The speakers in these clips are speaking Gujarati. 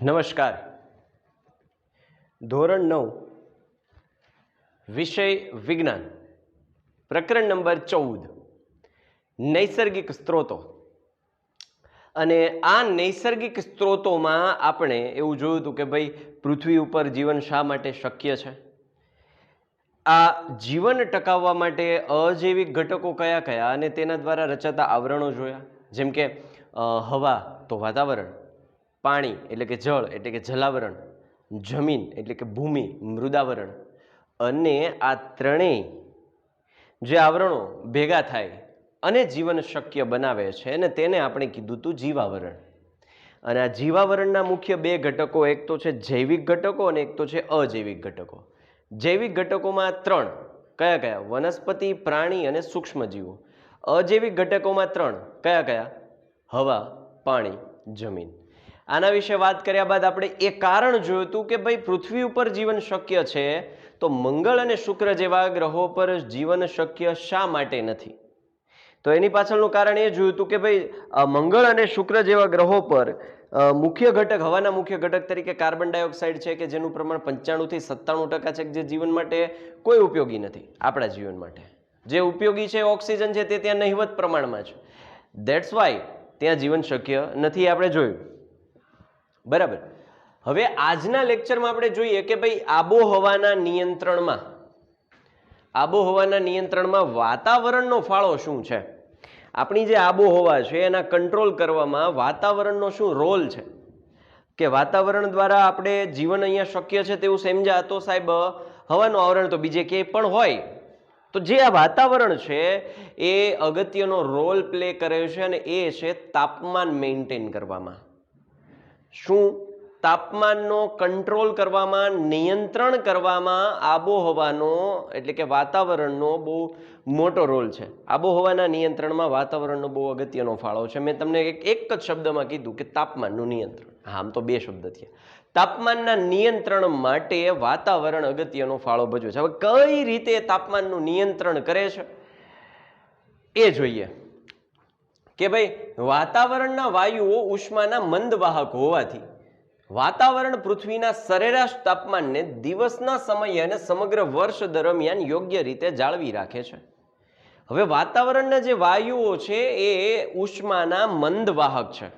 નમસ્કાર. ધોરણ 9 વિષય વિજ્ઞાન, પ્રકરણ નંબર 14 નૈસર્ગિક સ્ત્રોતો. અને આ નૈસર્ગિક સ્ત્રોતોમાં આપણે એવું જોયું હતું કે ભાઈ પૃથ્વી ઉપર જીવન શા માટે શક્ય છે, આ જીવન ટકાવવા માટે અજૈવિક ઘટકો કયા કયા અને તેના દ્વારા રચાતા આવરણો જોયા, જેમ કે હવા તો વાતાવરણ, પાણી એટલે કે જળ એટલે કે જલાવરણ, જમીન એટલે કે ભૂમિ મૃદાવરણ, અને આ ત્રણેય જે આવરણો ભેગા થાય અને જીવન શક્ય બનાવે છે અને તેને આપણે કીધું હતું જીવાવરણ. અને આ જીવાવરણના મુખ્ય બે ઘટકો, એક તો છે જૈવિક ઘટકો અને એક તો છે અજૈવિક ઘટકો. જૈવિક ઘટકોમાં ત્રણ કયા કયા? વનસ્પતિ, પ્રાણી અને સૂક્ષ્મજીવો. અજૈવિક ઘટકોમાં ત્રણ કયા કયા? હવા, પાણી, જમીન. આના વિશે વાત કર્યા બાદ આપણે એ કારણ જોયું હતું કે ભાઈ પૃથ્વી ઉપર જીવન શક્ય છે તો મંગળ અને શુક્ર જેવા ગ્રહો પર જીવન શક્ય શા માટે નથી? તો એની પાછળનું કારણ એ જોયું હતું કે ભાઈ મંગળ અને શુક્ર જેવા ગ્રહો પર મુખ્ય ઘટક, હવાના મુખ્ય ઘટક તરીકે કાર્બન ડાયોક્સાઇડ છે કે જેનું પ્રમાણ 95 થી 97% છે, જે જીવન માટે કોઈ ઉપયોગી નથી. આપણા જીવન માટે જે ઉપયોગી છે ઓક્સિજન છે તે ત્યાં નહિવત પ્રમાણમાં છે. ધેટ્સ વાય ત્યાં જીવન શક્ય નથી, આપણે જોયું. બરાબર. હવે આજના લેક્ચરમાં આપણે જોઈએ કે ભાઈ આબોહવાના નિયંત્રણમાં વાતાવરણનો ફાળો શું છે. આપણી જે આબોહવા છે એના કંટ્રોલ કરવામાં વાતાવરણનો શું રોલ છે, કે વાતાવરણ દ્વારા આપણે જીવન અહીંયા શક્ય છે તેવું સમજ્યા તો સાહેબ હવાનું આવરણ તો બીજે ક્યાંય પણ હોય, તો જે આ વાતાવરણ છે એ અગત્યનો રોલ પ્લે કરે છે અને એ છે તાપમાન મેન્ટેન કરવામાં. શું? તાપમાનનો કંટ્રોલ કરવામાં, નિયંત્રણ કરવામાં આબોહવાનો એટલે કે વાતાવરણનો બહુ મોટો રોલ છે. આબોહવાના નિયંત્રણમાં વાતાવરણનો બહુ અગત્યનો ફાળો છે. મેં તમને એક જ શબ્દમાં કીધું કે તાપમાનનું નિયંત્રણ. હા, આમ તો બે શબ્દ થયા. તાપમાનના નિયંત્રણ માટે વાતાવરણ અગત્યનો ફાળો ભજવે છે. હવે કઈ રીતે તાપમાનનું નિયંત્રણ કરે છે એ જોઈએ. કે ભાઈ વાતાવરણના વાયુઓ ઉષ્માના મંદવાહક હોવાથી વાતાવરણ પૃથ્વીના સરેરાશ તાપમાનને દિવસના સમયે અને સમગ્ર વર્ષ દરમિયાન યોગ્ય રીતે જાળવી રાખે છે. હવે વાતાવરણના જે વાયુઓ છે એ ઉષ્માના મંદવાહક છે.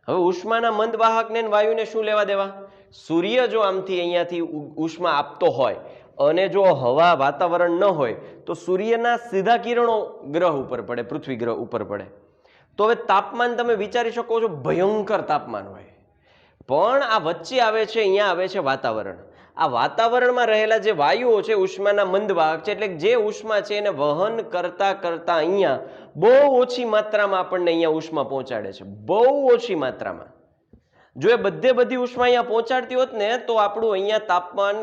હવે ઉષ્માના મંદવાહકને વાયુને શું લેવા દેવા? સૂર્ય જો આમથી અહીંયાથી ઉષ્મા આપતો હોય અને જો હવા વાતાવરણ ન હોય તો સૂર્યના સીધા કિરણો ગ્રહ ઉપર પડે, પૃથ્વી ગ્રહ ઉપર પડે. તો હવે તાપમાન તમે વિચારી શકો છો, ભયંકર તાપમાન હોય. પણ આ વચ્ચે આવે છે, અહીંયા આવે છે વાતાવરણ. આ વાતાવરણમાં રહેલા જે વાયુઓ છે ઉષ્માના મંદવાહક છે, એટલે જે ઉષ્મા છે એને વહન કરતા કરતા અહીંયા બહુ ઓછી માત્રામાં આપણને અહીંયા ઉષ્મા પહોંચાડે છે, બહુ ઓછી માત્રામાં. જો એ બધી ઉષ્મા અહીંયા પહોંચાડતી હોત ને તો આપણું અહીંયા તાપમાન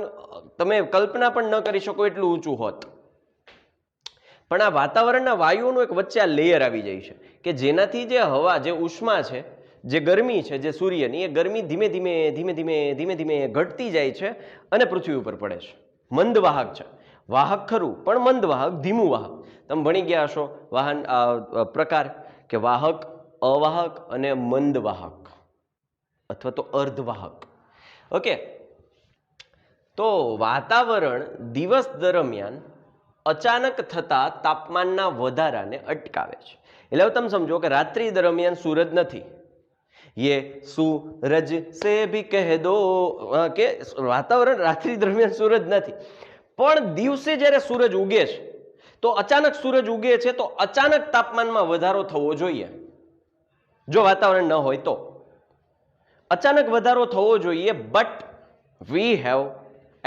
તમે કલ્પના પણ ન કરી શકો એટલું ઊંચું હોત. પણ આ વાતાવરણના વાયુઓનું એક વચ્ચે આ લેયર આવી જાય છે કે જેનાથી જે હવા, જે ઉષ્મા છે, જે ગરમી છે જે સૂર્યની, એ ગરમી ધીમે ધીમે ઘટતી જાય છે અને પૃથ્વી ઉપર પડે છે. મંદવાહક છે, વાહક ખરું પણ મંદવાહક, ધીમું વાહક. તમે ભણી ગયા હશો વાહન પ્રકાર કે વાહક, અવાહક અને મંદવાહક અથવા તો અર્ધવાહક. ઓકે, તો વાતાવરણ દિવસ દરમિયાન અચાનક થતા તાપમાનના વધારાને અટકાવે છે. એટલે હવે તમે સમજો કે રાત્રિ દરમિયાન સૂરજ નથી, ये सूरज से भी कह दो કે વાતાવરણ રાત્રિ દરમિયાન સૂરજ નથી, પણ દિવસે જ્યારે સૂરજ ઉગે છે તો અચાનક સૂરજ ઉગે છે તો અચાનક તાપમાનમાં વધારો થવો જોઈએ. જો વાતાવરણ ન હોય તો અચાનક વધારો થવો જોઈએ. બટ વી હેવ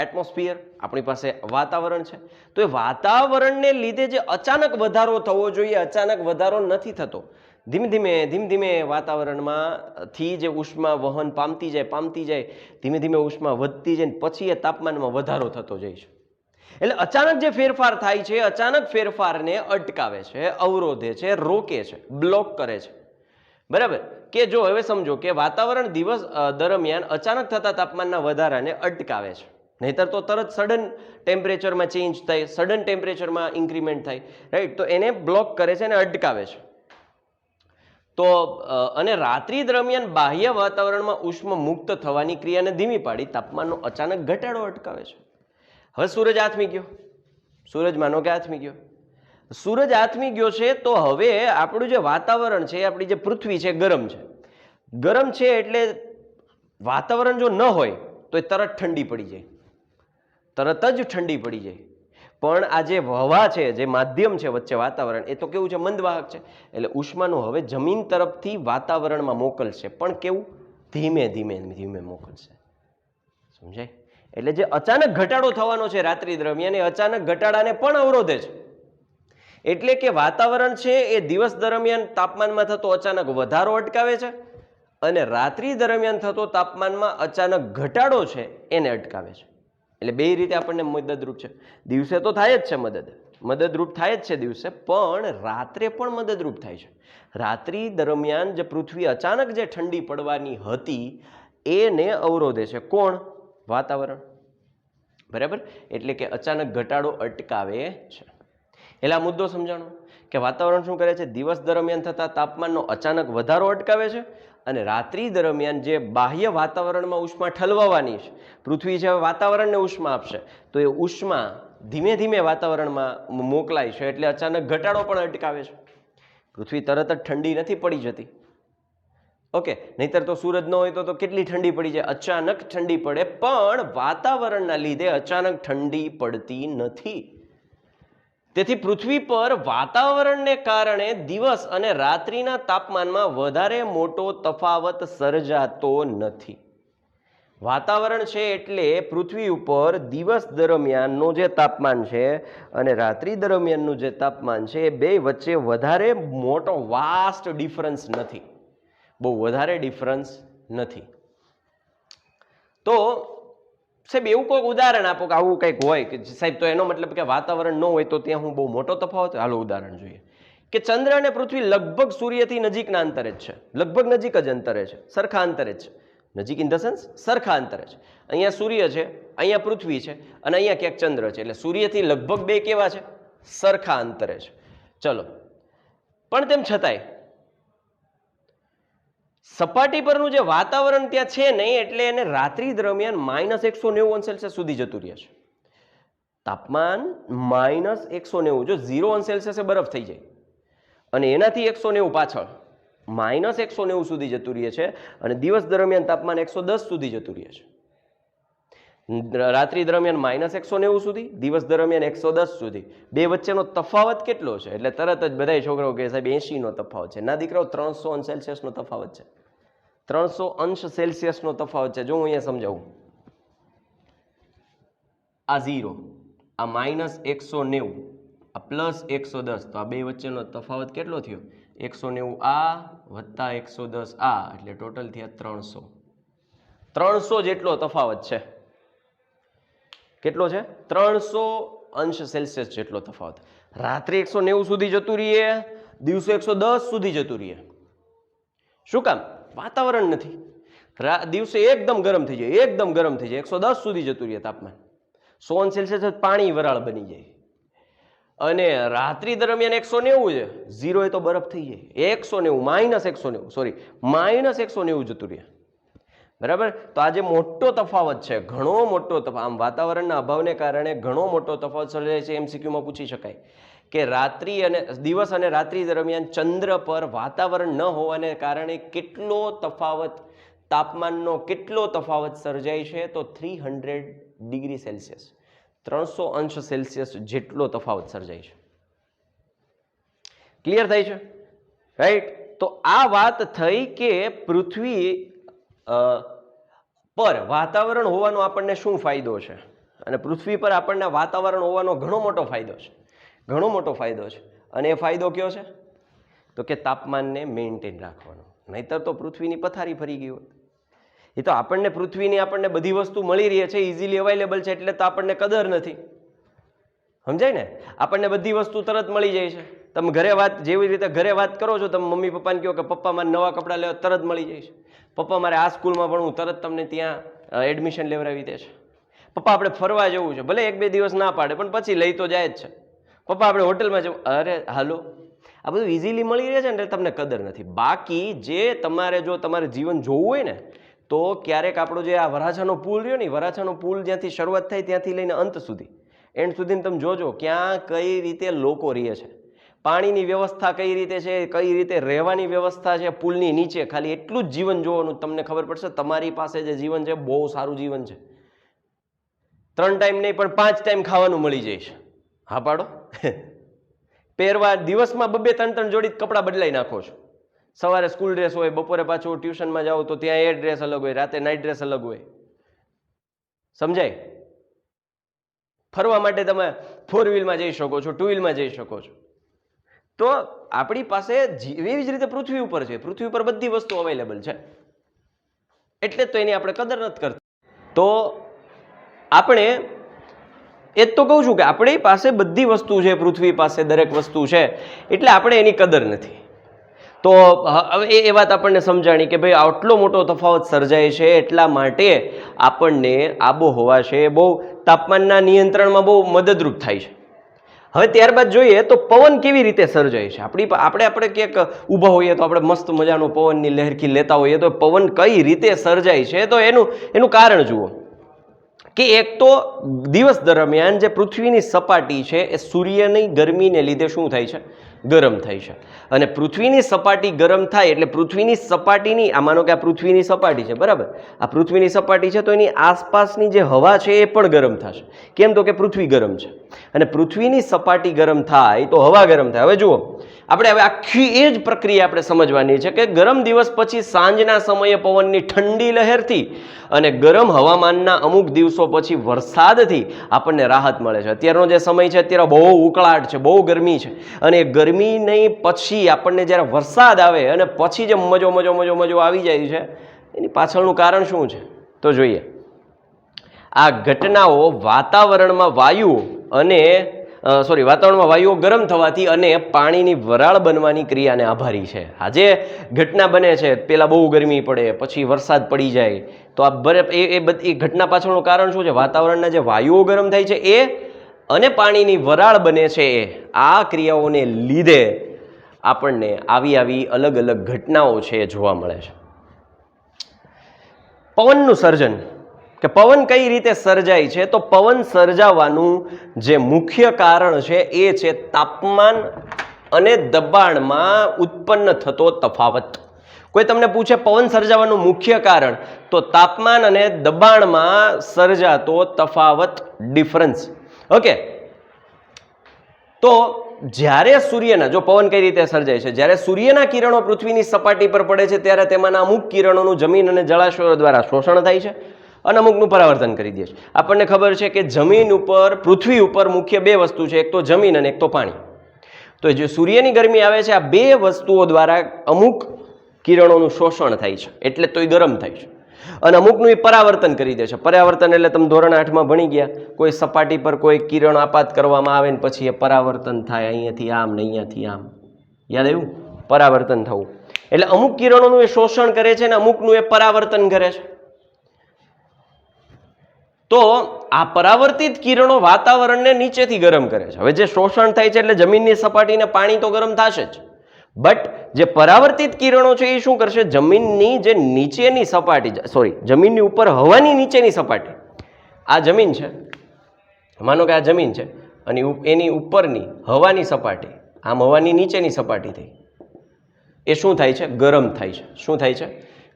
એટમોસ્ફિયર, આપણી પાસે વાતાવરણ છે. તો એ વાતાવરણને લીધે જે અચાનક વધારો થવો જોઈએ, અચાનક વધારો નથી થતો. ધીમે ધીમે વાતાવરણમાંથી જે ઉષ્મા વહન પામતી જાય, ધીમે ધીમે ઉષ્મા વધતી જાય, પછી એ તાપમાનમાં વધારો થતો જાય છે. એટલે અચાનક જે ફેરફાર થાય છે, અચાનક ફેરફારને અટકાવે છે, અવરોધે છે, રોકે છે, બ્લોક કરે છે. બરાબર. કે જો હવે સમજો કે વાતાવરણ દિવસ દરમિયાન અચાનક થતા તાપમાનના વધારાને અટકાવે છે, નહીતર તો તરત સડન ટેમ્પરેચરમાં ચેન્જ થાય, સડન ટેમ્પરેચરમાં ઇન્ક્રીમેન્ટ થાય, રાઈટ. તો એને બ્લોક કરે છે અને અટકાવે છે. તો અને રાત્રિ દરમિયાન બાહ્ય વાતાવરણમાં ઉષ્મ મુક્ત થવાની ક્રિયાને ધીમી પાડી તાપમાનનો અચાનક ઘટાડો અટકાવે છે. હવે સૂરજ આથમી ગયો, સૂરજ માનો કે આથમી ગયો, સૂરજ આથમી ગયો છે તો હવે આપણું જે વાતાવરણ છે, આપણી જે પૃથ્વી છે ગરમ છે. ગરમ છે એટલે વાતાવરણ જો ન હોય તો એ તરત ઠંડી પડી જાય, તરત જ ઠંડી પડી જાય. પણ આ જે હવા છે, જે માધ્યમ છે વચ્ચે વાતાવરણ, એ તો કેવું છે, મંદવાહક છે. એટલે ઉષ્માનું હવે જમીન તરફથી વાતાવરણમાં મોકલશે, પણ કેવું, ધીમે ધીમે ધીમે મોકલશે. સમજાય? એટલે જે અચાનક ઘટાડો થવાનો છે રાત્રિ દરમિયાન, એ અચાનક ઘટાડાને પણ અવરોધે છે. એટલે કે વાતાવરણ છે એ દિવસ દરમિયાન તાપમાનમાં થતો અચાનક વધારો અટકાવે છે અને રાત્રિ દરમિયાન થતો તાપમાનમાં અચાનક ઘટાડો છે એને અટકાવે છે. એટલે બે રીતે આપણને મદદરૂપ છે. દિવસે તો થાય જ છે મદદરૂપ થાય જ છે દિવસે, પણ રાત્રે પણ મદદરૂપ થાય છે. રાત્રિ દરમિયાન જે પૃથ્વી અચાનક જે ઠંડી પડવાની હતી એને અવરોધે છે કોણ? વાતાવરણ. બરાબર? એટલે કે અચાનક ઘટાડો અટકાવે છે. એટલે આ મુદ્દો સમજાણો કે વાતાવરણ શું કરે છે? દિવસ દરમિયાન થતા તાપમાનનો અચાનક વધારો અટકાવે છે અને રાત્રિ દરમિયાન જે બાહ્ય વાતાવરણમાં ઉષ્મા ઠલવવાની છે, પૃથ્વી છે વાતાવરણને ઉષ્મા આપશે, તો એ ઉષ્મા ધીમે ધીમે વાતાવરણમાં મોકલાય છે એટલે અચાનક ઘટાડો પણ અટકાવે છે. પૃથ્વી તરત જ ઠંડી નથી પડી જતી. ઓકે, નહીતર તો સૂરજ ન હોય તો કેટલી ઠંડી પડી જાય? અચાનક ઠંડી પડે, પણ વાતાવરણના લીધે અચાનક ઠંડી પડતી નથી. તેથી પૃથ્વી પર વાતાવરણને કારણે દિવસ અને રાત્રિના તાપમાનમાં વધારે મોટો તફાવત સર્જાતો નથી. વાતાવરણ છે એટલે પૃથ્વી ઉપર દિવસ દરમિયાનનું જે તાપમાન છે અને રાત્રિ દરમિયાનનું જે તાપમાન છે, એ બે વચ્ચે વધારે મોટો વાસ્ટ ડિફરન્સ નથી, બહુ વધારે ડિફરન્સ નથી. તો સાહેબ એવું કોઈ ઉદાહરણ આપો કે આવું કંઈક હોય કે સાહેબ, તો એનો મતલબ કે વાતાવરણ ન હોય તો ત્યાં હું બહુ મોટો તફાવત. હાલો ઉદાહરણ જોઈએ કે ચંદ્ર અને પૃથ્વી લગભગ સૂર્યથી નજીકના અંતરે જ છે, લગભગ નજીક જ અંતરે છે, સરખા અંતરે જ છે. નજીક ઇન ધ સેન્સ સરખા અંતરે છે. અહીંયા સૂર્ય છે, અહીંયા પૃથ્વી છે અને અહીંયા ક્યાંક ચંદ્ર છે. એટલે સૂર્યથી લગભગ બે કેવા છે? સરખા અંતરે છે. ચલો, પણ તેમ છતાંય સપાટી પરનું જે વાતાવરણ ત્યાં છે નહીં, એટલે એને રાત્રિ દરમિયાન -190 સુધી જતું રહે છે. તાપમાન -190, જો 0 બરફ થઈ જાય અને એનાથી 190 પાછળ -190 સુધી જતું રહે છે અને દિવસ દરમિયાન તાપમાન 110 સુધી જતું રહે છે. રાત્રિ દરમિયાન -190 સુધી, દિવસ દરમિયાન 110 સુધી. બે વચ્ચેનો તફાવત કેટલો છે? એટલે તરત જ બધા છોકરાઓ કહે સાહેબ 80નો તફાવત છે. ના દીકરાઓ, 300 નો તફાવત છે. 300 નો તફાવત છે. જો હું અહીંયા સમજાવું, આ 0, આ -190, આ +110, તો આ બે વચ્ચેનો તફાવત કેટલો થયો? 190 આ વત્તા 110 આ, એટલે ટોટલ થયા 300. 300 જેટલો તફાવત છે. કેટલો છે? 300 જેટલો તફાવત. રાત્રે 190 સુધી જતું રહીએ, દિવસે 110 સુધી જતું રહીએ. શું કામ? વાતાવરણ નથી. દિવસે એકદમ ગરમ થઈ જાય, એકદમ ગરમ થઈ જાય, 110 સુધી જતું રહે તાપમાન. 100 પાણી વરાળ બની જાય. અને રાત્રિ દરમિયાન 190 છે, 0 એ તો બરફ થઈ જાય. -190 સોરી, -190 જતું રહે. બરાબર? તો આ જે મોટો તફાવત છે, ઘણો મોટો તફાવત, આમ વાતાવરણના અભાવને કારણે ઘણો મોટો તફાવત સર્જાય છે. MCQમાં પૂછી શકાય કે રાત્રિ અને દિવસ અને રાત્રિ દરમિયાન ચંદ્ર પર વાતાવરણ ન હોવાને કારણે કેટલો તફાવત, તાપમાનનો કેટલો તફાવત સર્જાય છે? તો 300 ડિગ્રી સેલ્સિયસ, 300 જેટલો તફાવત સર્જાય છે. ક્લિયર થાય છે? રાઈટ? તો આ વાત થઈ કે પૃથ્વી પર વાતાવરણ હોવાનો આપણને શું ફાયદો છે, અને પૃથ્વી પર આપણને વાતાવરણ હોવાનો ઘણો મોટો ફાયદો છે, ઘણો મોટો ફાયદો છે. અને એ ફાયદો કયો છે? તો કે તાપમાનને મેન્ટેન રાખવાનો. નહીતર તો પૃથ્વીની પથારી ફરી ગઈ હોત. એ તો આપણને પૃથ્વીની આપણને બધી વસ્તુ મળી રહી છે, ઇઝીલી અવેલેબલ છે, એટલે તો આપણને કદર નથી. સમજાય ને? આપણને બધી વસ્તુ તરત મળી જાય છે. તમે ઘરે વાત, જેવી રીતે ઘરે વાત કરો છો, તમે મમ્મી પપ્પાને કહો કે પપ્પા મારે નવા કપડાં લેવા, તરત મળી જાય છે. પપ્પા મારે આ સ્કૂલમાં ભણવું, તરત તમને ત્યાં એડમિશન લેવડાવી દે છે. પપ્પા આપણે ફરવા જવું છે, ભલે 1-2 દિવસ ના પાડે પણ પછી લઈ તો જાય જ છે. પપ્પા આપણે હોટલમાં જવું, અરે હાલો. આ બધું ઇઝીલી મળી રહે છે ને એટલે તમને કદર નથી. બાકી જે તમારે જો તમારે જીવન જોવું હોય ને તો ક્યારેક આપણો જે આ વરાછાનો પુલ રહ્યો ને, વરાછાનો પુલ જ્યાંથી શરૂઆત થાય ત્યાંથી લઈને અંત સુધી, એન્ડ સુધી તમે જોજો ક્યાં કઈ રીતે લોકો રહે છે, પાણીની વ્યવસ્થા કઈ રીતે છે, કઈ રીતે રહેવાની વ્યવસ્થા છે પુલની નીચે. ખાલી એટલું જ જીવન જોવાનું, તમને ખબર પડશે તમારી પાસે જે જીવન છે બહુ સારું જીવન છે. 3 ટાઈમ નહીં પણ 5 ટાઈમ ખાવાનું મળી જાય છે. હા પાડો. પહેરવા દિવસમાં 2-3 જોડી કપડાં બદલાઈ નાખો છો. સવારે સ્કૂલ ડ્રેસ હોય, બપોરે પાછું ટ્યુશનમાં જાઓ તો ત્યાં એ ડ્રેસ અલગ હોય, રાતે નાઇટ ડ્રેસ અલગ હોય. સમજાય? ફરવા માટે તમે 4 વ્હીલમાં જઈ શકો છો, 2 વ્હીલમાં જઈ શકો છો. તો આપણી પાસે એવી જ રીતે પૃથ્વી ઉપર છે, પૃથ્વી ઉપર બધી વસ્તુ અવેલેબલ છે, એટલે તો એની આપણે કદર નથી કરતા. તો આપણે એ જ તો કહું છું કે આપણી પાસે બધી વસ્તુ છે, પૃથ્વી પાસે દરેક વસ્તુ છે, એટલે આપણે એની કદર નથી. તો હવે એ વાત આપણને સમજાણી કે ભાઈ આટલો મોટો તફાવત સર્જાય છે, એટલા માટે આપણને આબોહવા છે બહુ તાપમાનના નિયંત્રણમાં બહુ મદદરૂપ થાય છે. હવે ત્યારબાદ જોઈએ તો પવન કેવી રીતે સર્જાય છે. આપણે ક્યાંક ઊભા હોઈએ તો આપણે મસ્ત મજાનો પવનની લહેરખી લેતા હોઈએ તો પવન કઈ રીતે સર્જાય છે, તો એનું કારણ જુઓ કે એક તો દિવસ દરમિયાન જે પૃથ્વીની સપાટી છે એ સૂર્યની ગરમીને લીધે શું થાય છે, ગરમ થાય છે. અને પૃથ્વીની સપાટી ગરમ થાય એટલે પૃથ્વીની સપાટીની, આ માનો કે આ પૃથ્વીની સપાટી છે, બરાબર, આ પૃથ્વીની સપાટી છે તો એની આસપાસની જે હવા છે એ પણ ગરમ થશે. કેમ તો કે પૃથ્વી ગરમ છે, અને પૃથ્વીની સપાટી ગરમ થાય તો હવા ગરમ થાય. હવે જુઓ, આપણે હવે આખી એ જ પ્રક્રિયા આપણે સમજવાની છે કે ગરમ દિવસ પછી સાંજના સમયે પવનની ઠંડી લહેરથી અને ગરમ હવામાનના અમુક દિવસો પછી વરસાદથી આપણને રાહત મળે છે. અત્યારનો જે સમય છે અત્યારે બહુ ઉકળાટ છે, બહુ ગરમી છે, અને એ ગરમીની પછી આપણને જ્યારે વરસાદ આવે અને પછી જે મજો આવી જાય છે, એની પાછળનું કારણ શું છે તો જોઈએ. આ ઘટનાઓ વાતાવરણમાં વાયુઓ ગરમ થવાથી અને પાણીની વરાળ બનવાની ક્રિયાને આભારી છે. આ જે ઘટના બને છે, પેલા બહુ ગરમી પડે, પછી વરસાદ પડી જાય, તો આ બરફ એ બધી ઘટના પાછળનું કારણ શું છે? વાતાવરણના જે વાયુઓ ગરમ થાય છે એ અને પાણીની વરાળ બને છે, આ ક્રિયાઓને લીધે આપણને આવી અલગ અલગ ઘટનાઓ છે એ જોવા મળે છે. પવનનું સર્જન, કે પવન કઈ રીતે સર્જાય છે, તો પવન સર્જાવાનું જે મુખ્ય કારણ છે એ છે તાપમાન અને દબાણમાં ઉત્પન્ન થતો તફાવત. કોઈ તમને પૂછે પવન સર્જાવાનું મુખ્ય કારણ, તો તાપમાન અને દબાણમાં સર્જાતો તફાવત, ડિફરન્સ. ઓકે, તો જ્યારે સૂર્યના, જો પવન કઈ રીતે સર્જાય છે, જ્યારે સૂર્યના કિરણો પૃથ્વીની સપાટી પર પડે છે ત્યારે તેમાંના અમુક કિરણોનું જમીન અને જળાશયો દ્વારા શોષણ થાય છે અને અમુકનું પરાવર્તન કરી દે છે. આપણને ખબર છે કે જમીન ઉપર, પૃથ્વી ઉપર મુખ્ય 2 વસ્તુ છે, એક તો જમીન અને એક તો પાણી. તો જે સૂર્યની ગરમી આવે છે, આ 2 વસ્તુઓ દ્વારા અમુક કિરણોનું શોષણ થાય છે, એટલે તો એ ગરમ થાય છે, અને અમુકનું એ પરાવર્તન કરી દે છે. પરાવર્તન એટલે તમે ધોરણ 8માં ભણી ગયા, કોઈ સપાટી પર કોઈ કિરણ આપાત કરવામાં આવે ને પછી એ પરાવર્તન થાય, અહીંયાથી આમ ને અહીંયાથી આમ, યાદ આવ્યું? પરાવર્તન થવું એટલે અમુક કિરણોનું એ શોષણ કરે છે અને અમુકનું એ પરાવર્તન કરે છે. તો આ પરાવર્તિત કિરણો વાતાવરણને નીચેથી ગરમ કરે છે. હવે જે શોષણ થાય છે એટલે જમીનની સપાટીને પાણી તો ગરમ થશે જ, બટ જે પરાવર્તિત કિરણો છે એ શું કરશે? જમીનની જે નીચેની સપાટી, જમીનની ઉપર હવાની નીચેની સપાટી, આ જમીન છે, માનો કે આ જમીન છે, અને એની ઉપરની હવાની સપાટી, આમ હવાની નીચેની સપાટી થઈ, એ શું થાય છે? ગરમ થાય છે. શું થાય છે?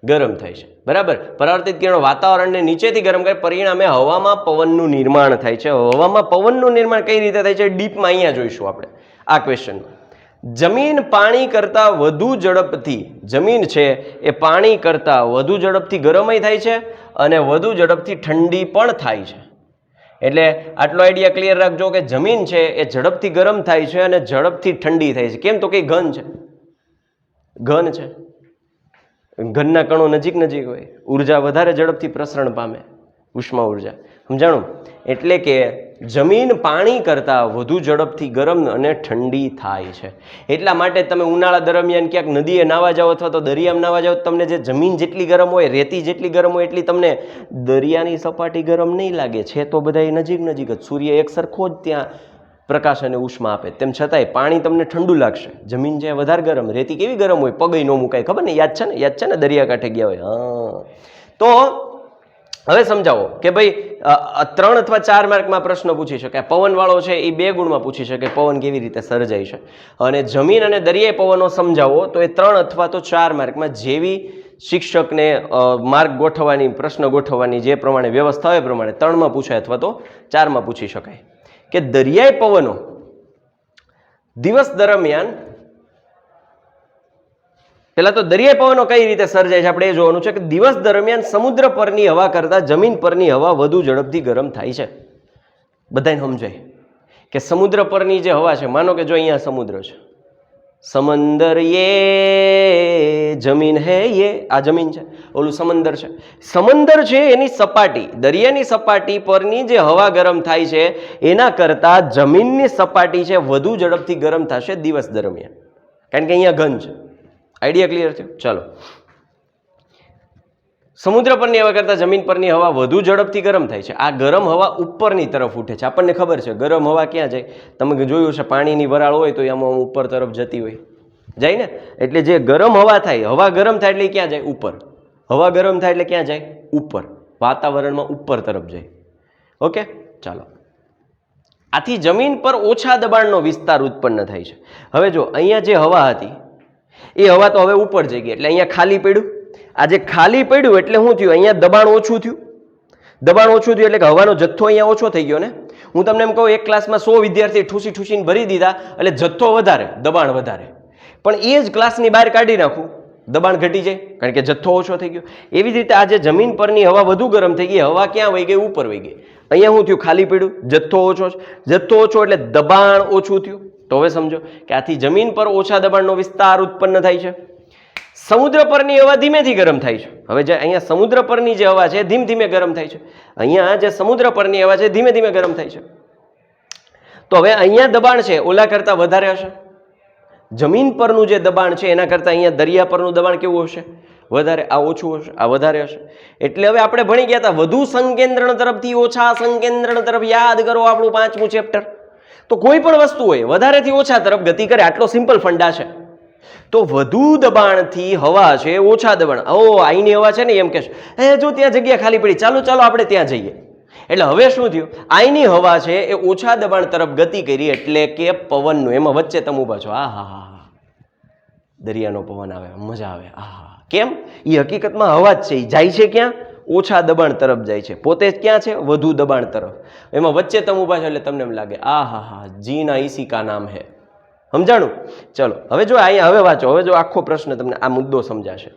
ગરમ થાય છે, બરાબર. પરાવર્તિત કિરણો વાતાવરણને નીચેથી ગરમ કરે, પરિણામે હવામાં પવનનું નિર્માણ થાય છે. હવામાં પવનનું નિર્માણ કઈ રીતે થાય છે? ડીપમાં અહીંયા જોઈશું આપણે આ ક્વેશ્ચનમાં. જમીન પાણી કરતાં વધુ ઝડપથી, જમીન છે એ પાણી કરતાં વધુ ઝડપથી ગરમય થાય છે અને વધુ ઝડપથી ઠંડી પણ થાય છે. એટલે આટલો આઈડિયા ક્લિયર રાખજો કે જમીન છે એ ઝડપથી ગરમ થાય છે અને ઝડપથી ઠંડી થાય છે. કેમ? તો કે ઘન છે, ઘન છે, ઘનના કણો નજીક હોય, ઉર્જા વધારે ઝડપથી પ્રસરણ પામે, ઉષ્મા ઉર્જા. સમજાણું? એટલે કે જમીન પાણી કરતાં વધુ ઝડપથી ગરમ અને ઠંડી થાય છે. એટલા માટે તમે ઉનાળા દરમિયાન ક્યાંક નદીએ નાવા જાઓ અથવા તો દરિયામાં નાવા જાઓ, તમને જે જમીન જેટલી ગરમ હોય, રેતી જેટલી ગરમ હોય, એટલી તમને દરિયાની સપાટી ગરમ નહીં લાગે છે. તો બધા નજીક જ, સૂર્ય એક સરખો જ ત્યાં પ્રકાશ અને ઉષ્મા આપે, તેમ છતાંય પાણી તમને ઠંડુ લાગશે, જમીન છે વધારે ગરમ, રેતી કેવી ગરમ હોય, પગઈ ન મુકાય, ખબર ને, યાદ છે ને દરિયાકાંઠે ગયા હોય. હા, તો હવે સમજાવો કે ભાઈ 3 અથવા 4 માર્કમાં પ્રશ્ન પૂછી શકે. પવન વાળો છે એ 2 ગુણમાં પૂછી શકે, પવન કેવી રીતે સર્જાય છે. અને જમીન અને દરિયાઈ પવનો સમજાવો તો એ 3 અથવા તો 4 માર્કમાં જેવી શિક્ષકને માર્ક ગોઠવવાની, પ્રશ્ન ગોઠવવાની જે પ્રમાણે વ્યવસ્થા હોય એ પ્રમાણે 3માં પૂછાય અથવા તો 4માં પૂછી શકાય. કે દરિયાઈ પવનો દિવસ દરમિયાન, પેલા તો દરિયાઈ પવનો કઈ રીતે સર્જાય છે આપણે એ જોવાનું છે. કે દિવસ દરમિયાન સમુદ્ર પરની હવા કરતાં જમીન પરની હવા વધુ ઝડપથી ગરમ થાય છે. બધાને સમજાય કે સમુદ્ર પરની જે હવા છે, માનો કે જો અહીંયા સમુદ્ર છે, સમંદર યે જમીન હે યે, આ જમીન છે, ઓલું સમંદર છે. સમંદર છે એની સપાટી, દરિયાની સપાટી પરની જે હવા ગરમ થાય છે એના કરતાં જમીનની સપાટી છે વધુ ઝડપથી ગરમ થશે દિવસ દરમિયાન, કારણ કે અહીંયા ઘન છે. આઈડિયા ક્લિયર થયો? ચાલો, સમુદ્ર પરની હવા કરતાં જમીન પરની હવા વધુ ઝડપથી ગરમ થાય છે. આ ગરમ હવા ઉપરની તરફ ઉઠે છે. આપણને ખબર છે ગરમ હવા ક્યાં જાય, તમે જોયું છે પાણીની વરાળ હોય તો આમાં ઉપર તરફ જતી હોય, જાય ને. એટલે જે ગરમ હવા થાય, હવા ગરમ થાય એટલે ક્યાં જાય? ઉપર. હવા ગરમ થાય એટલે ક્યાં જાય? ઉપર. વાતાવરણમાં ઉપર તરફ જાય. ઓકે, ચાલો. આથી જમીન પર ઓછા દબાણનો વિસ્તાર ઉત્પન્ન થાય છે. હવે જો અહીંયા જે હવા હતી એ હવા તો હવે ઉપર જઈ ગઈ, એટલે અહીંયા ખાલી પડ્યું. આ જે ખાલી પડ્યું એટલે શું થયું? અહીંયા દબાણ ઓછું થયું. દબાણ ઓછું થયું એટલે કે હવાનો જથ્થો અહીંયા ઓછો થઈ ગયો ને. હું તમને એમ કહું, એક ક્લાસમાં 100 વિદ્યાર્થી ઠૂસીને ભરી દીધા એટલે જથ્થો વધારે, દબાણ વધારે. પણ એ જ ક્લાસની બહાર કાઢી નાખું, દબાણ ઘટી જાય, કારણ કે જથ્થો ઓછો થઈ ગયો. એવી જ રીતે આજે જમીન પરની હવા વધુ ગરમ થઈ ગઈ, હવા ક્યાં વહી ગઈ? ઉપર વહી ગઈ. અહીંયા શું થયું? ખાલી પડ્યું, જથ્થો ઓછો. જથ્થો ઓછો એટલે દબાણ ઓછું થયું. તો હવે સમજો કે આથી જમીન પર ઓછા દબાણનો વિસ્તાર ઉત્પન્ન થાય છે. સમુદ્ર પરની હવા ધીમેથી ગરમ થાય છે. હવે જે અહીંયા સમુદ્ર પરની જે હવા છે ધીમે ધીમે ગરમ થાય છે, અહીંયા જે સમુદ્ર પરની હવા છે ધીમે ધીમે ગરમ થાય છે. તો હવે અહીંયા દબાણ છે ઓલા કરતાં વધારે હશે. જમીન પરનું જે દબાણ છે એના કરતાં અહીંયા દરિયા પરનું દબાણ કેવું હશે? વધારે. આ ઓછું હશે, આ વધારે હશે. એટલે હવે આપણે ભણી ગયા હતા વધુ સંકેન્દ્રણ તરફથી ઓછા સંકેન્દ્રણ તરફ. યાદ કરો આપણું 5મું ચેપ્ટર. તો કોઈ પણ વસ્તુ હોય વધારેથી ઓછા તરફ ગતિ કરે, આટલો સિમ્પલ ફંડા છે. તો વધુ દબાણથી હવા છે ઓછા દબાણ, અહીંની હવા છે ને એમ કહેશે, જો ત્યાં જગ્યા ખાલી પડી, ચાલો ચાલો આપણે ત્યાં જઈએ. એટલે હવે શું થયું? અહીંની હવા છે એ ઓછા દબાણ તરફ ગતિ કરી, એટલે કે પવનનું, એમાં વચ્ચે તમે ઊભા છો, આ હા હા, દરિયાનો પવન આવે, મજા આવે. આ કેમ? એ હકીકતમાં હવા જ છે. એ જાય છે ક્યાં? ઓછા દબાણ તરફ જાય છે. પોતે ક્યાં છે? વધુ દબાણ તરફ. એમાં વચ્ચે તમે ઊભા છો એટલે તમને એમ લાગે, આ હા હા, જીના ઇસી કા નામ હે. સમજાણું? ચલો, હવે જો અહીંયા હવે વાંચો. હવે જો આખો પ્રશ્ન તમને આ મુદ્દો સમજાશે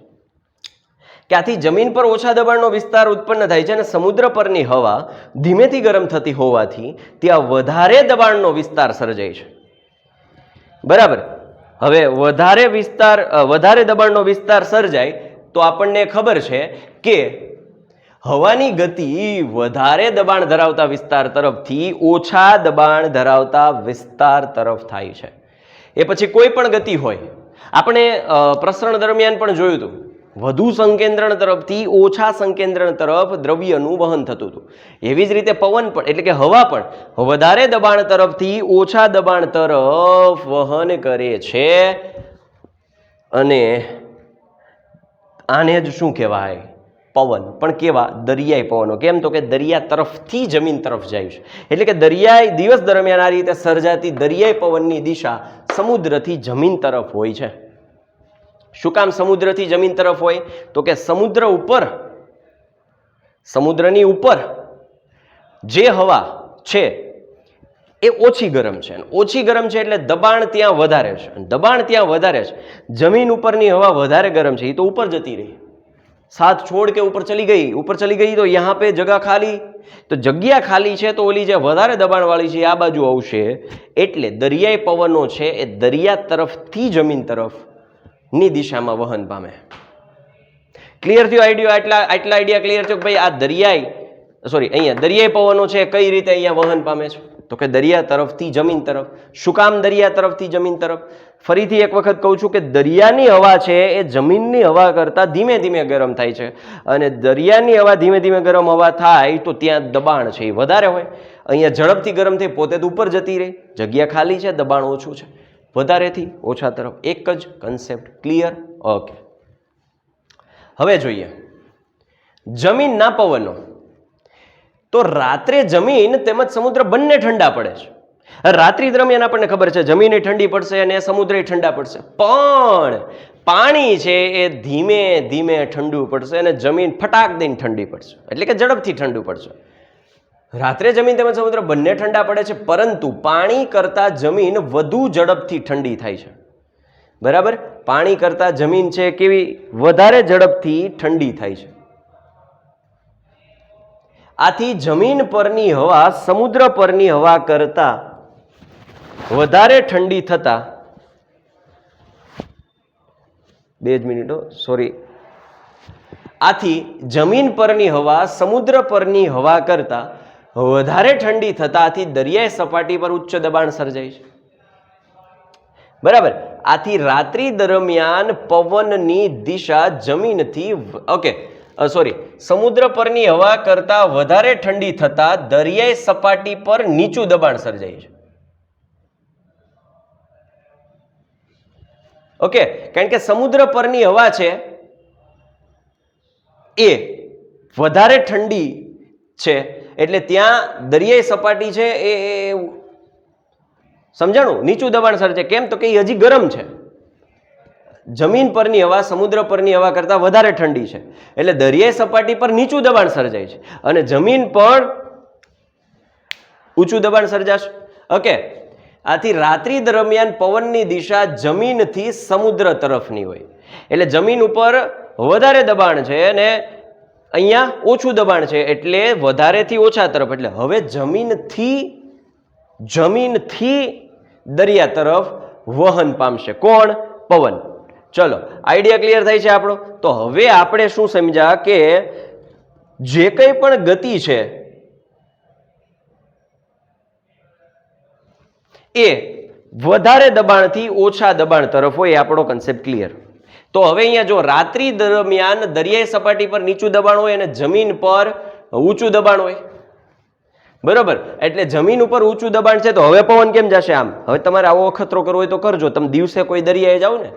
કે આથી જમીન પર ઓછા દબાણનો વિસ્તાર ઉત્પન્ન થાય છે અને સમુદ્ર પરની હવા ધીમેથી ગરમ થતી હોવાથી ત્યાં વધારે દબાણનો વિસ્તાર સર્જાય છે. બરાબર. હવે વધારે દબાણનો વિસ્તાર સર્જાય તો આપણને ખબર છે કે હવાની ગતિ વધારે દબાણ ધરાવતા વિસ્તાર તરફથી ઓછા દબાણ ધરાવતા વિસ્તાર તરફ થાય છે. એ પછી કોઈ પણ ગતિ હોય, આપણે પ્રસરણ દરમિયાન પણ જોયું હતું, વધુ સંકેન્દ્રણ તરફથી ઓછા સંકેન્દ્રણ તરફ દ્રવ્યનું વહન થતું હતું. એવી જ રીતે પવન પણ, એટલે કે હવા પણ વધારે દબાણ તરફથી ઓછા દબાણ તરફ વહન કરે છે. અને આને જ શું કહેવાય? પવન. પણ કેવા? દરિયાઈ પવનો. કેમ? તો કે દરિયા તરફથી જમીન તરફ જાય છે. એટલે કે દરિયાઈ દિવસ દરમિયાન આ રીતે સર્જાતી દરિયાઈ પવનની દિશા સમુદ્રથી જમીન તરફ હોય છે. શું કામ સમુદ્રથી જમીન તરફ હોય? તો કે સમુદ્રની ઉપર જે હવા છે એ ઓછી ગરમ છે. ઓછી ગરમ છે એટલે દબાણ ત્યાં વધારે છે. દબાણ ત્યાં વધારે છે, જમીન ઉપરની હવા વધારે ગરમ છે, એ તો ઉપર જતી રહી. साथ छोड़ के ऊपर चली गई तो यहाँ पे जगह खाली, तो जग्या खाली है तो ओली जे વધારે દબાણવાળી છે આ બાજુ આવશે, એટલે દરિયાઈ પવનો છે એ દરિયા તરફથી જમીન તરફની દિશામાં વહન પામે. ક્લિયર થયો આઈડિયા? આટલા આઈડિયા ક્લિયર થયો કે ભાઈ આ અહીંયા દરિયાઈ પવનો છે કઈ રીતે અહીંયા વહન પામે છે? તો કે દરિયા તરફથી જમીન તરફ. શું કામ દરિયા તરફથી જમીન તરફ? ફરીથી એક વખત કહું છું કે દરિયાની હવા છે એ જમીનની હવા કરતાં ધીમે ધીમે ગરમ થાય છે, અને દરિયાની હવા ધીમે ધીમે ગરમ હવા થાય તો ત્યાં દબાણ છે એ વધારે હોય, અહીંયા ઝડપથી ગરમ થઈ પોતે તો ઉપર જતી રહી, જગ્યા ખાલી છે, દબાણ ઓછું છે, વધારેથી ઓછા તરફ, એક જ કન્સેપ્ટ. ક્લિયર? ઓકે. હવે જોઈએ જમીનના પવનો. તો રાત્રે જમીન તેમજ સમુદ્ર બંને ઠંડા પડે છે. રાત્રિ દરમિયાન આપણને ખબર છે જમીન ઠંડી પડશે અને સમુદ્ર ઠંડા પડશે, પણ પાણી છે એ ધીમે ધીમે ઠંડુ પડશે અને જમીન ફટાક દઈને ઠંડી પડશે, એટલે કે ઝડપથી ઠંડુ પડશે. રાત્રે જમીન તેમજ સમુદ્ર બંને ઠંડા પડે છે, પરંતુ પાણી કરતાં જમીન વધુ ઝડપથી ઠંડી થાય છે. બરાબર? પાણી કરતાં જમીન છે કેવી વધારે ઝડપથી ઠંડી થાય છે. આથી જમીન પરની હવા સમુદ્ર પરની હવા કરતાં વધારે ઠંડી થતા, 2 મિનિટો, સોરી. આથી જમીન પરની હવા સમુદ્ર પરની હવા કરતા વધારે ઠંડી થતાથી દરિયાઈ સપાટી પર ઉચ્ચ દબાણ સર્જાય છે. બરાબર? આથી રાત્રિ દરમિયાન પવનની દિશા જમીનથી સમુદ્ર પરની હવા કરતા વધારે ઠંડી થતા દરિયાઈ સપાટી પર નીચું દબાણ સર્જાય છે. ઓકે, કારણ કે સમુદ્ર પરની હવા છે એ વધારે ઠંડી છે, એટલે ત્યાં દરિયાઈ સપાટી છે એ સમજાણું, નીચું દબાણ સર્જે. કેમ? તો કે એ હજી ગરમ છે. જમીન પરની હવા સમુદ્ર પરની હવા કરતા વધારે ઠંડી છે, એટલે દરિયાઈ સપાટી પર નીચું દબાણ સર્જાય છે અને જમીન પર ઊંચું દબાણ સર્જાશે. ઓકે. આથી રાત્રિ દરમિયાન પવનની દિશા જમીનથી સમુદ્ર તરફની હોય, એટલે જમીન ઉપર વધારે દબાણ છે અને અહીંયા ઓછું દબાણ છે, એટલે વધારેથી ઓછા તરફ. એટલે હવે જમીનથી દરિયા તરફ વહન પામશે. કોણ? પવન. ચલો, આઈડિયા ક્લિયર થાય છે આપણો. તો હવે આપણે શું સમજ્યા કે જે કંઈ પણ ગતિ છે એ વધારે દબાણથી ઓછા દબાણ તરફ હોય, આપણો કન્સેપ્ટ ક્લિયર. તો હવે અહીંયા જો રાત્રિ દરમિયાન દરિયાઈ સપાટી પર નીચું દબાણ હોય અને જમીન પર ઊંચું દબાણ હોય. બરોબર? એટલે જમીન ઉપર ઊંચું દબાણ છે, તો હવે પવન કેમ જશે આમ? હવે તમારે આવો અખતરો કરવો હોય તો કરજો. તમે દિવસે કોઈ દરિયાએ જાઓ ને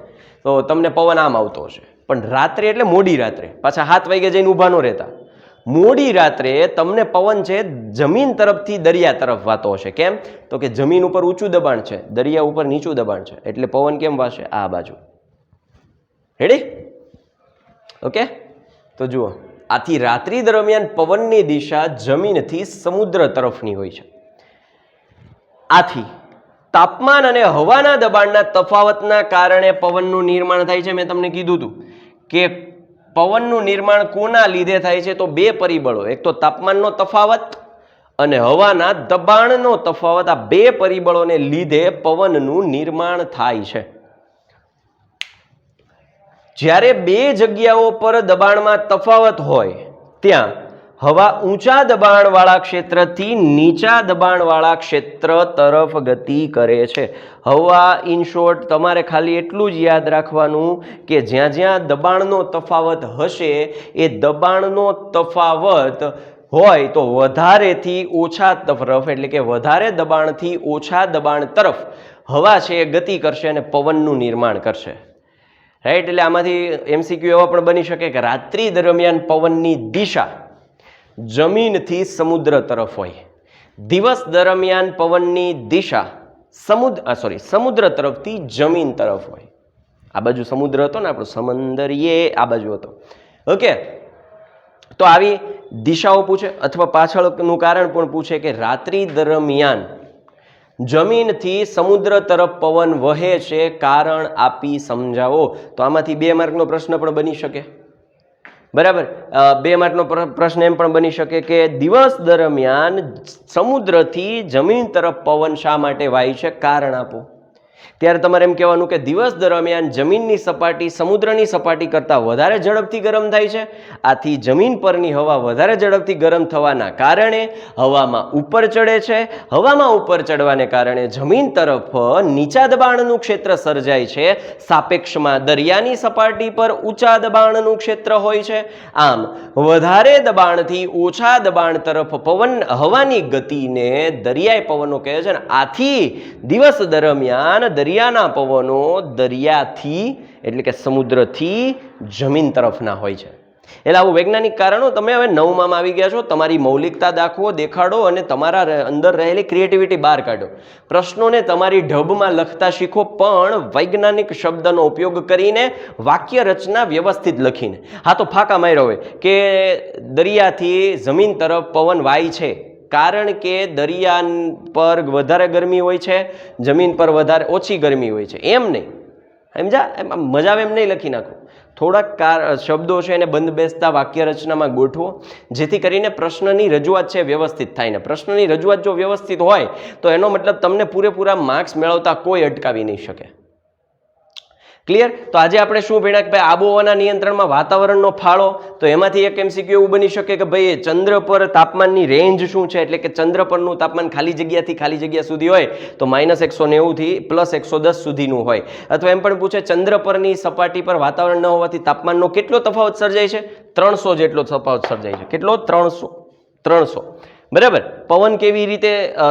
તો તમને પવન આમ આવતો હશે, પણ રાત્રે એટલે મોડી રાત્રે, પાછા 7 વાગે જઈને ઊભા ન રહેતા, મોડી રાત્રે તમને પવન છે જમીન તરફથી દરિયા તરફ વાતો હશે. કેમ? તો કે જમીન ઉપર ઊંચું દબાણ છે, દરિયા ઉપર નીચું દબાણ છે, એટલે પવન કેમ વાશે? આ બાજુ. રેડી? ઓકે. તો જુઓ, આથી રાત્રિ દરમિયાન પવનની દિશા જમીનથી સમુદ્ર તરફની હોય છે. આથી તાપમાન અને હવાના દબાણના તફાવતના કારણે પવનનું નિર્માણ થાય છે. મેં તમને કીધું હતું કે પવનનું નિર્માણ કોના લીધે થાય છે? તો 2 પરિબળો, એક તો તાપમાનનો તફાવત અને હવાના દબાણનો તફાવત. આ 2 પરિબળોને લીધે પવનનું નિર્માણ થાય છે. જ્યારે 2 જગ્યાઓ પર દબાણમાં તફાવત હોય ત્યાં હવા ઊંચા દબાણવાળા ક્ષેત્રથી નીચા દબાણવાળા ક્ષેત્ર તરફ ગતિ કરે છે. હવા ઇન શોર્ટ તમારે ખાલી એટલું જ યાદ રાખવાનું કે જ્યાં જ્યાં દબાણનો તફાવત હશે એ દબાણનો તફાવત હોય તો વધારેથી ઓછા તરફ, એટલે કે વધારે દબાણથી ઓછા દબાણ તરફ હવા છે એ ગતિ કરશે અને પવનનું નિર્માણ કરશે. રાઈટ? એટલે આમાંથી એમસીક્યુ એવા પણ બની શકે કે રાત્રિ દરમિયાન પવનની દિશા જમીનથી સમુદ્ર તરફ હોય, દિવસ દરમિયાન પવનની દિશા સમુદ્ર તરફથી જમીન તરફ હોય. આ બાજુ સમુદ્ર હતો ને આપણો સમંદરીએ, આ બાજુ હતો. ઓકે. તો આવી દિશાઓ પૂછે, અથવા પાછળનું કારણ પણ પૂછે કે રાત્રિ દરમિયાન જમીનથી સમુદ્ર તરફ પવન વહે છે, કારણ આપી સમજાવો. તો આમાંથી 2 માર્કનો પ્રશ્ન પણ બની શકે. બરાબર? 2 માર્કનો પ્રશ્ન એમ પણ બની શકે કે દિવસ દરમિયાન સમુદ્રથી જમીન તરફ પવન શા માટે વાય છે, કારણ આપો. ત્યારે તમારે એમ કહેવાનું કે દિવસ દરમિયાન જમીનની સપાટી સમુદ્રની સપાટી કરતાં વધારે ઝડપથી ગરમ થાય છે. આથી જમીન પરની હવા વધારે ઝડપથી ગરમ થવાના કારણે હવામાં ઉપર ચડે છે. હવામાં ઉપર ચડવાને કારણે જમીન તરફ નીચા દબાણનું ક્ષેત્ર સર્જાય છે. સાપેક્ષમાં દરિયાની સપાટી પર ઊંચા દબાણનું ક્ષેત્ર હોય છે. આમ વધારે દબાણથી ઓછા દબાણ તરફ હવાની ગતિને દરિયાઈ પવનો કહે છે. આથી દિવસ દરમિયાન દરિયાના પવનો દરિયાથી એટલે કે સમુદ્રથી જમીન તરફના હોય છે. એટલે આવું વૈજ્ઞાનિક કારણો તમે હવે 9માં આવી ગયા છો. તમારી મૌલિકતા દાખવો, દેખાડો અને તમારા અંદર રહેલી ક્રિએટિવિટી બહાર કાઢો. પ્રશ્નોને તમારી ઢબમાં લખતા શીખો, પણ વૈજ્ઞાનિક શબ્દનો ઉપયોગ કરીને વાક્ય રચના વ્યવસ્થિત લખીને. હા, તો ફાંકા માર્યો હોય કે દરિયાથી જમીન તરફ પવન વાય છે કારણ કે દરિયા પર વધારે ગરમી હોય છે, જમીન પર વધારે ઓછી ગરમી હોય છે. એમ નહીં, સમજા? મજા આવે એમ નહીં લખી નાખો. થોડાક શબ્દો છે એને બંધ બેસતા વાક્ય રચનામાં ગોઠવો, જેથી કરીને પ્રશ્નની રજૂઆત છે વ્યવસ્થિત થાય ને. પ્રશ્નની રજૂઆત જો વ્યવસ્થિત હોય તો એનો મતલબ તમને પૂરેપૂરા માર્ક્સ મેળવતા કોઈ અટકાવી નહીં શકે. ક્લિયર? તો આજે આપણે શું ભણ્યા કે ભાઈ આબોહવાના નિયંત્રણમાં વાતાવરણનો ફાળો. તો એમાંથી એક એમસીક્યુ એવું બની શકે કે ભાઈ ચંદ્ર પર તાપમાનની રેન્જ શું છે, એટલે કે ચંદ્ર પરનું તાપમાન ખાલી જગ્યાથી ખાલી જગ્યા સુધી હોય તો -190 થી +110 સુધીનું હોય. અથવા એમ પણ પૂછે ચંદ્ર પરની સપાટી પર વાતાવરણ ન હોવાથી તાપમાનનો કેટલો તફાવત સર્જાય છે? 300 જેટલો તફાવત સર્જાય છે. કેટલો? 300. બરાબર. પવન કેવી રીતે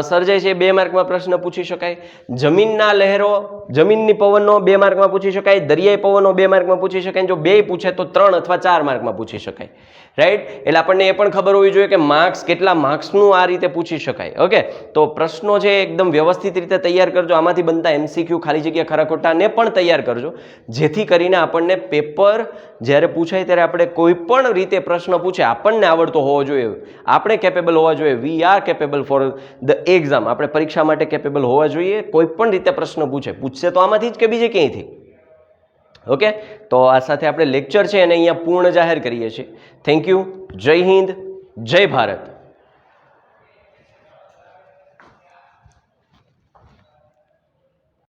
સર્જાય છે 2 માર્કમાં પ્રશ્ન પૂછી શકાય. જમીનના લહેરો, જમીનની પવનનો 2 માર્કમાં પૂછી શકાય. દરિયાઈ પવનનો 2 માર્કમાં પૂછી શકાય. જો 2 પૂછે તો 3 અથવા 4 માર્કમાં પૂછી શકાય. રાઈટ? એટલે આપણને એ પણ ખબર હોવી જોઈએ કે માર્ક્સ કેટલા માર્ક્સનું આ રીતે પૂછી શકાય. ઓકે, તો પ્રશ્નો છે એકદમ વ્યવસ્થિત રીતે તૈયાર કરજો. આમાંથી બનતા એમસીક્યુ ખાલી જગ્યા ખરા ખોટાને પણ તૈયાર કરજો, જેથી કરીને આપણને પેપર જ્યારે પૂછાય ત્યારે આપણે કોઈ પણ રીતે પ્રશ્ન પૂછે આપણને આવડતો હોવો જોઈએ. આપણે કેપેબલ હોવા જોઈએ. We are capable for the exam. આપણે પરીક્ષા માટે કેપેબલ હોવા જોઈએ. કોઈ પણ રીતે પ્રશ્ન પૂછશે તો આમાંથી જ કે બીજે ક્યાંયથી. ઓકે, તો આ સાથે આપણે લેક્ચર છે એને અહીંયા પૂર્ણ જાહેર કરીએ છીએ. Thank you. જય હિન્દ, જય ભારત.